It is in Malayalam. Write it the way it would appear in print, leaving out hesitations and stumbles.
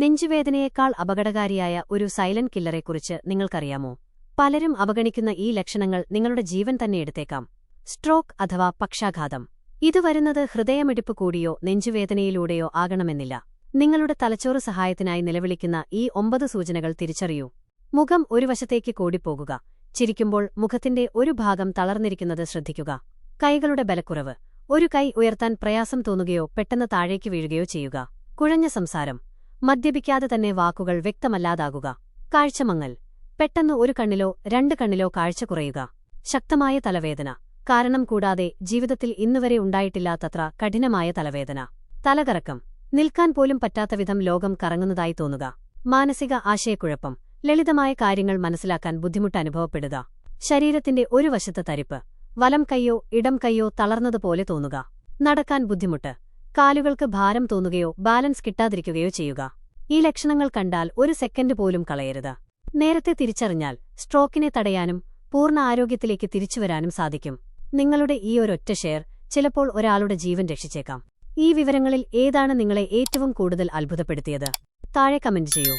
നെഞ്ചുവേദനയേക്കാൾ അപകടകാരിയായ ഒരു സൈലന്റ് കില്ലറെക്കുറിച്ച് നിങ്ങൾക്കറിയാമോ? പലരും അവഗണിക്കുന്ന ഈ ലക്ഷണങ്ങൾ നിങ്ങളുടെ ജീവൻ തന്നെ എടുത്തേക്കാം. സ്ട്രോക്ക് അഥവാ പക്ഷാഘാതം. ഇത് വരുന്നത് ഹൃദയമിടിപ്പ് കൂടിയോ നെഞ്ചുവേദനയിലൂടെയോ ആകണമെന്നില്ല. നിങ്ങളുടെ തലച്ചോറ് സഹായത്തിനായി നിലവിളിക്കുന്ന ഈ 9 സൂചനകൾ തിരിച്ചറിയൂ. മുഖം ഒരു വശത്തേക്ക് കൂടിപ്പോകുക. ചിരിക്കുമ്പോൾ മുഖത്തിന്റെ ഒരു ഭാഗം തളർന്നിരിക്കുന്നത് ശ്രദ്ധിക്കുക. കൈകളുടെ ബലക്കുറവ്. ഒരു കൈ ഉയർത്താൻ പ്രയാസം തോന്നുകയോ പെട്ടെന്ന് താഴേക്ക് വീഴുകയോ ചെയ്യുക. കുഴഞ്ഞ സംസാരം. മദ്യപിക്കാതെ തന്നെ വാക്കുകൾ വ്യക്തമല്ലാതാകുക. കാഴ്ചമങ്ങൽ. പെട്ടെന്ന് ഒരു കണ്ണിലോ 2 കണ്ണിലോ കാഴ്ച കുറയുക. ശക്തമായ തലവേദന. കാരണം കൂടാതെ ജീവിതത്തിൽ ഇന്നുവരെ ഉണ്ടായിട്ടില്ലാത്തത്ര കഠിനമായ തലവേദന. തലകറക്കം. നിൽക്കാൻ പോലും പറ്റാത്തവിധം ലോകം കറങ്ങുന്നതായി തോന്നുക. മാനസിക ആശയക്കുഴപ്പം. ലളിതമായ കാര്യങ്ങൾ മനസ്സിലാക്കാൻ ബുദ്ധിമുട്ട് അനുഭവപ്പെടുക. ശരീരത്തിന്റെ ഒരു വശത്ത് തരിപ്പ്. വലം കൈയോ ഇടം കൈയോ തളർന്നതുപോലെ തോന്നുക. നടക്കാൻ ബുദ്ധിമുട്ട്. കാലുകൾക്ക് ഭാരം തോന്നുകയോ ബാലൻസ് കിട്ടാതിരിക്കുകയോ ചെയ്യുക. ഈ ലക്ഷണങ്ങൾ കണ്ടാൽ ഒരു സെക്കൻഡ് പോലും കളയരുത്. നേരത്തെ തിരിച്ചറിഞ്ഞാൽ സ്ട്രോക്കിനെ തടയാനും പൂർണ്ണ ആരോഗ്യത്തിലേക്ക് തിരിച്ചുവരാനും സാധിക്കും. നിങ്ങളുടെ ഈ ഒരൊറ്റ ഷെയർ ചിലപ്പോൾ ഒരാളുടെ ജീവൻ രക്ഷിച്ചേക്കാം. ഈ വിവരങ്ങളിൽ ഏതാണ് നിങ്ങളെ ഏറ്റവും കൂടുതൽ അത്ഭുതപ്പെടുത്തിയത്? താഴെ കമന്റ് ചെയ്യൂ.